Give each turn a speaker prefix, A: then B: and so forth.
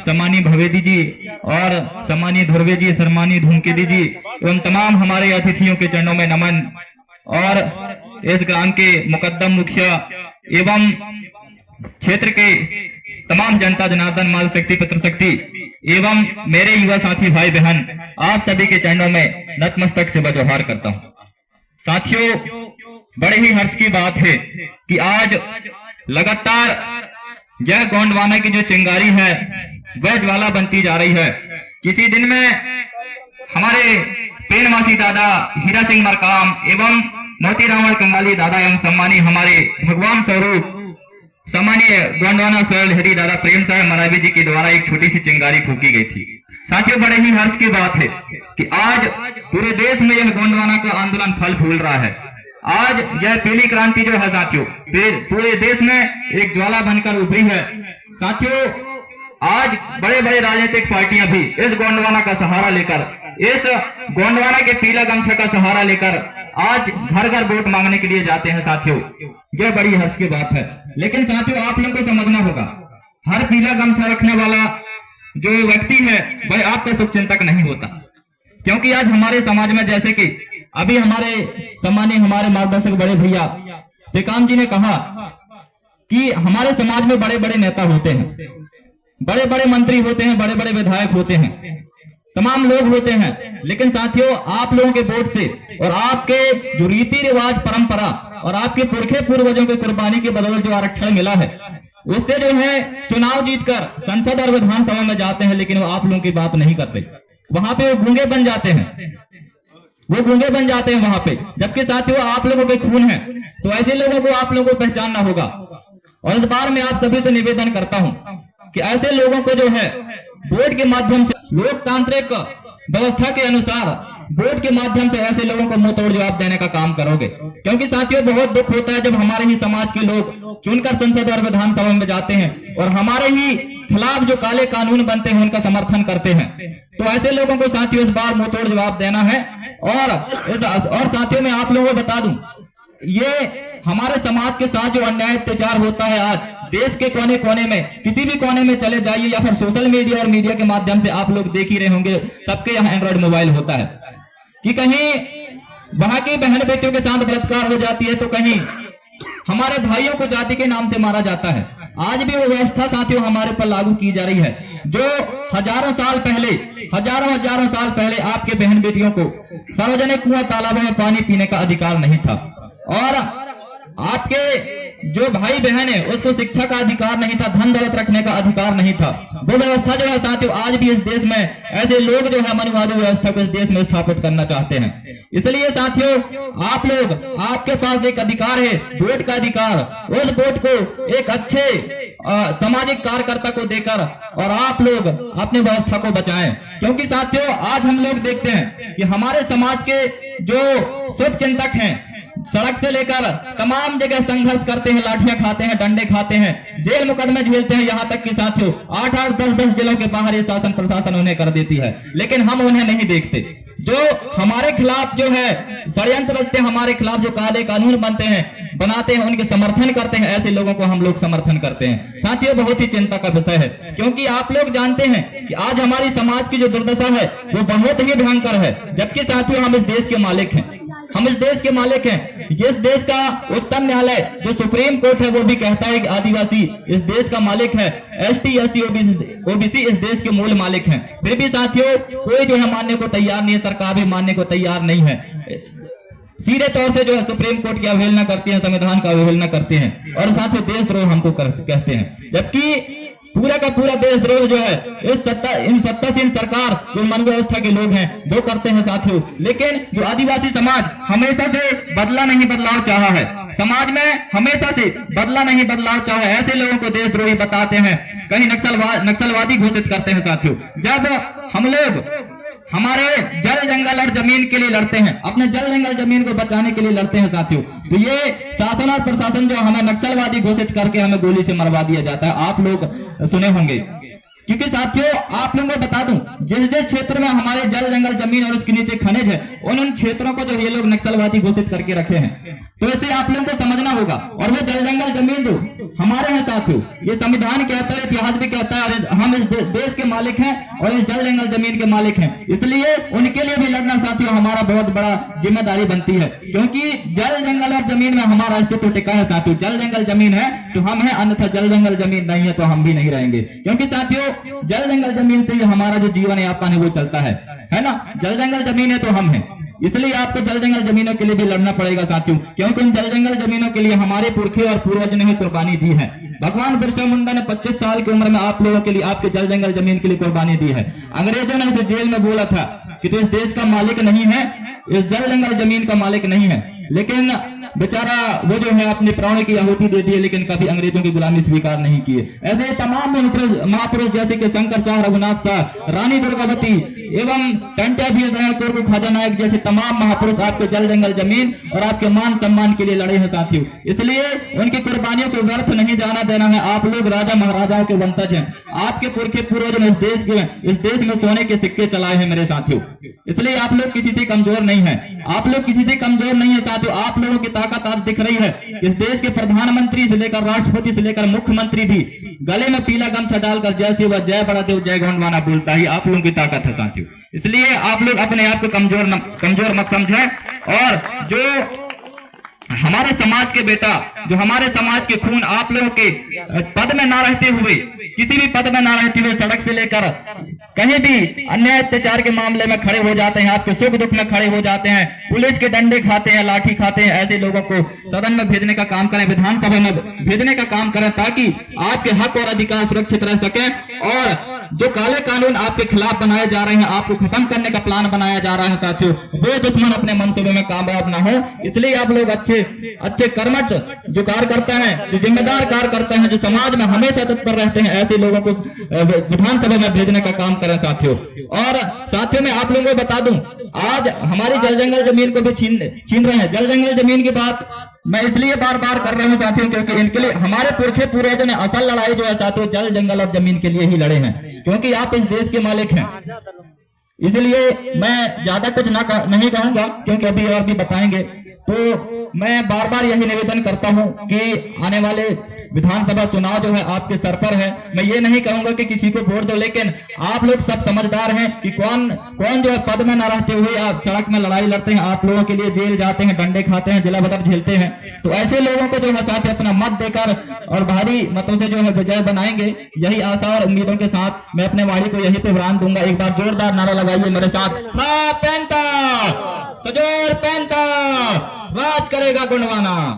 A: सम्मानीय भवेदी जी और सम्मानीय ध्रुवे जी, सम्मानीय धूमकेतु जी एवं तमाम हमारे अतिथियों के चरणों में नमन। और इस ग्राम के मुकद्दम मुखिया एवं क्षेत्र के तमाम जनता, जनार्दन, माल शक्ति, पितृ शक्ति एवं मेरे युवा साथी भाई बहन, आप सभी के चरणों में नतमस्तक से बजोहार करता हूँ। साथियों, बड़े ही हर्ष की बात है कि आज लगातार यह गोंडवाना की जो चिंगारी है वह ज्वाला बनती जा रही है। किसी दिन में हमारे पेनवासी दादा हीरा सिंह मरकाम एवं मोतीराम कंगाली दादा एवं सम्मानीय हमारे भगवान स्वरूप सम्मानीय गोंडवाना सोयल हरी दादा प्रेम साहब मरावी जी के द्वारा एक छोटी सी चिंगारी फूकी गई थी। साथियों, बड़े ही हर्ष की बात है कि आज पूरे देश में यह गोंडवाना का आंदोलन फल फूल रहा है। आज यह पीली क्रांति जो है साथियों पूरे देश में एक ज्वाला बनकर उभरी है। साथियों, आज बड़े बड़े राजनीतिक पार्टियां भी इस गोंडवाना का सहारा लेकर, इस गोंडवाना के पीला गमछा का सहारा लेकर आज घर घर वोट मांगने के लिए जाते हैं। साथियों, यह बड़ी हर्ष की बात है। लेकिन साथियों, आप लोगों को समझना होगा, हर पीला गमछा रखने वाला जो व्यक्ति है वह आपका शुभचिंतक नहीं होता। क्योंकि आज हमारे समाज में, जैसे कि अभी हमारे सम्मानीय हमारे मार्गदर्शक बड़े भैया टेकाम जी ने कहा कि हमारे समाज में बड़े बड़े नेता होते हैं, बड़े बड़े मंत्री होते हैं, बड़े बड़े विधायक होते हैं, तमाम लोग होते हैं। लेकिन साथियों, आप लोगों के वोट से और आपके जो रीति रिवाज, परंपरा और आपके पुरखे पूर्वजों की कुर्बानी के बदौलत जो आरक्षण मिला है, उससे जो है चुनाव जीतकर संसद और विधानसभा में जाते हैं, लेकिन वो आप लोगों की बात नहीं करते। वहां पे वो गूंगे बन जाते हैं, वो गूंगे बन जाते हैं वहां पे। जबकि साथियों, आप लोगों के खून है, तो ऐसे लोगों को आप लोगों को पहचानना होगा। और इस बार मैं आप सभी से निवेदन करता हूं कि ऐसे लोगों को जो है वोट के माध्यम से, लोकतांत्रिक व्यवस्था के अनुसार वोट के माध्यम से ऐसे लोगों को मुंह तोड़ जवाब देने का काम करोगे। क्योंकि साथियों, बहुत दुख होता है जब हमारे ही समाज के लोग चुनकर संसद और विधानसभा में जाते हैं और हमारे ही खिलाफ जो काले कानून बनते हैं उनका समर्थन करते हैं। तो ऐसे लोगों को साथियों इस बार मुंह तोड़ जवाब देना है। और साथियों, मैं आप लोगों को बता दूं, ये हमारे समाज के साथ जो अन्याय अत्याचार होता है, आज देश के कोने कोने में, किसी भी कोने में चले जाइए या फिर सोशल मीडिया और मीडिया के माध्यम से आप लोग देख ही रहे होंगे, सबके यहाँ एंड्रॉइड मोबाइल होता है कि कहीं वहां की बहन बेटियों के साथ बलात्कार हो जाती है, तो कहीं हमारे भाइयों को जाति के नाम से मारा जाता है। आज भी वो व्यवस्था साथियों हमारे पर लागू की जा रही है जो हजारों साल पहले आपके बहन बेटियों को सार्वजनिक कुआं तालाबों में पानी पीने का अधिकार नहीं था, और आपके जो भाई बहन है उसको शिक्षा का अधिकार नहीं था, धन दौलत रखने का अधिकार नहीं था। वो व्यवस्था जो है साथियों आज भी इस देश में ऐसे लोग जो है मनवादी व्यवस्था को इस देश में स्थापित करना चाहते हैं। इसलिए साथियों, आप लोग, आपके पास एक अधिकार है, वोट का अधिकार। उस वोट को एक अच्छे सामाजिक कार्यकर्ता को देकर और आप लोग अपने व्यवस्था को बचाएं। क्योंकि साथियों, आज हम लोग देखते हैं कि हमारे समाज के जो शुभ चिंतक हैं सड़क से लेकर तमाम जगह संघर्ष करते हैं, लाठियां खाते हैं, डंडे खाते हैं, जेल मुकदमे झेलते हैं। यहाँ तक कि साथियों 8-8, 10-10 जिलों के बाहर ये शासन प्रशासन उन्हें कर देती है, लेकिन हम उन्हें नहीं देखते। जो हमारे खिलाफ जो है षड्यंत्र रचते हैं, हमारे खिलाफ जो काले कानून बनाते हैं, उनके समर्थन करते हैं, ऐसे लोगों को हम लोग समर्थन करते हैं। साथियों, बहुत ही चिंता का विषय है, क्योंकि आप लोग जानते हैं कि आज हमारी समाज की जो दुर्दशा है वो बहुत ही भयंकर है। जबकि साथियों, हम इस देश के मालिक हैं, हम इस देश के मालिक हैं। इस देश का उच्चतम न्यायालय जो सुप्रीम कोर्ट है वो भी कहता है कि आदिवासी इस देश का मालिक है, एसटी, एससी, ओबीसी इस देश के मूल मालिक हैं। फिर भी साथियों कोई जो है मानने को तैयार नहीं है, सरकार भी मानने को तैयार नहीं है। सीधे तौर से जो है सुप्रीम कोर्ट की अवहेलना करती है, संविधान का अवहेलना करते हैं और साथियों देशद्रोह हमको कहते हैं। जबकि पूरा का पूरा देशद्रोह जो है इन सत्तासीन सरकार जो मन व्यवस्था के लोग हैं वो करते हैं साथियों। लेकिन जो आदिवासी समाज हमेशा से बदलाव चाहा है, समाज में हमेशा से बदलाव चाहा है, ऐसे लोगों को देशद्रोही बताते हैं, कहीं नक्सलवादी घोषित करते हैं साथियों। जब हम लोग हमारे जल जंगल और जमीन के लिए लड़ते हैं, अपने जल जंगल जमीन को बचाने के लिए लड़ते हैं साथियों, तो ये शासन और प्रशासन जो हमें नक्सलवादी घोषित करके हमें गोली से मरवा दिया जाता है। आप लोग सुने होंगे, क्योंकि साथियों आप लोगों को बता दूं, जिस जिस क्षेत्र में हमारे जल जंगल जमीन और उसके नीचे खनिज है, उन क्षेत्रों को जो ये लोग नक्सलवादी घोषित करके रखे हैं। तो ऐसे आप लोगों को समझना होगा। और वो जल जंगल जमीन जो हमारे हैं साथियों, ये संविधान कहता है, इतिहास भी कहता है, हम इस देश के मालिक हैं और इस जल जंगल जमीन के मालिक हैं, इसलिए उनके लिए भी लड़ना साथियों हमारा बहुत बड़ा जिम्मेदारी बनती है, क्योंकि जल जंगल और जमीन में हमारा अस्तित्व टिका है साथियों। जल जंगल जमीन है तो हम हैं, अन्यथा जल जंगल जमीन नहीं है तो हम भी नहीं रहेंगे, क्योंकि साथियों जल जंगल जमीन से ही हमारा जो जीवन यापन है वो चलता है ना। जल जंगल जमीन है तो हम हैं, इसलिए आपको जल जंगल जमीनों के लिए भी लड़ना पड़ेगा साथियों, क्योंकि उन जल जंगल जमीनों के लिए हमारे पुरखे और पूर्वज ने कुर्बानी दी है। भगवान बिरसा मुंडा ने 25 साल की उम्र में आप लोगों के लिए, आपके जल जंगल जमीन के लिए कुर्बानी दी है। अंग्रेजों ने उसे जेल में बोला था कि तू इस देश का मालिक नहीं है, इस जल जंगल जमीन का मालिक नहीं है, लेकिन बेचारा वो जो है अपने प्राणों की आहुति दे दी, लेकिन कभी अंग्रेजों की गुलामी स्वीकार नहीं किए। ऐसे तमाम महापुरुष जैसे कि शंकर शाह, रघुनाथ शाह, रानी दुर्गावती एवं टंट्या भील तुर्क ख्वाजा नायक जैसे तमाम महापुरुष आपके जल जंगल जमीन और आपके मान सम्मान के लिए लड़े हैं साथियों, इसलिए उनकी कुर्बानियों को व्यर्थ नहीं जाना देना है। आप लोग राजा महाराजाओं के वंशज हैं, आपके पुरखे पूर्वज ने इस देश में सोने के सिक्के चलाए हैं मेरे साथियों, इसलिए आप लोग किसी से कमजोर नहीं है, आप लोग किसी से कमजोर नहीं है साथियों। आप लोगों की ताकत आज दिख रही है, इस देश के प्रधानमंत्री से लेकर राष्ट्रपति से लेकर मुख्यमंत्री भी गले में पीला गमछा डालकर जय शिव जय बड़ा देव जय गोंडवाना बोलता ही आप लोगों की ताकत है साथियों, इसलिए आप लोग अपने आप को कमजोर मत समझें। और जो हमारे समाज के बेटा, जो हमारे समाज के खून, आप लोगों के पद में ना रहते हुए, किसी भी पद में ना रहते हुए सड़क से लेकर कहीं भी अन्याय अत्याचार के मामले में खड़े हो जाते हैं, आपके सुख दुख में खड़े हो जाते हैं, पुलिस के डंडे खाते हैं, लाठी खाते हैं, ऐसे लोगों को सदन में भेजने का काम करें, विधानसभा में भेजने का काम करें, ताकि आपके हक और अधिकार सुरक्षित रह सके। और जो काले कानून आपके खिलाफ बनाए जा रहे हैं, आपको खत्म करने का प्लान बनाया जा रहा है साथियों, वो दुश्मन अपने मंसूबे में कामयाब ना हो, इसलिए आप लोग अच्छे कर्मठ जो कार्य करते हैं, जो जिम्मेदार कार्य करते हैं, जो समाज में हमेशा तत्पर रहते हैं, ऐसे लोगों को विधानसभा में भेजने का काम करें साथियों। और साथियों मैं आप लोगों को बता दूं, आज हमारी जल जंगल जमीन को भी छीन रहे हैं। जल जंगल जमीन की बात मैं इसलिए बार बार कर रहा हूं साथियों, क्योंकि इनके लिए हमारे पुरखे पूर्वजों ने असल लड़ाई जो है साथियों जल जंगल और जमीन के लिए ही लड़े हैं, क्योंकि आप इस देश के मालिक हैं। इसलिए मैं ज्यादा कुछ नहीं कहूंगा, क्योंकि अभी और भी बताएंगे। तो मैं बार बार यही निवेदन करता हूं कि आने वाले विधानसभा चुनाव जो है आपके सर पर है। मैं ये नहीं कहूंगा कि किसी को वोट दो, लेकिन आप लोग सब समझदार हैं कि कौन जो है पद में न रहते हुए आप सड़क में लड़ाई लड़ते हैं, आप लोगों के लिए जेल जाते हैं, डंडे खाते हैं, जिला बदर झेलते हैं। तो ऐसे लोगों को जो है साथ अपना मत देकर और भारी मतों से जो है विजय बनाएंगे, यही आशा और उम्मीदों के साथ मैं अपने वाणी को यही पे विराम दूंगा। एक बार जोरदार नारा लगाइए मेरे साथ, सजोर पैंता राज करेगा गोंडवाना।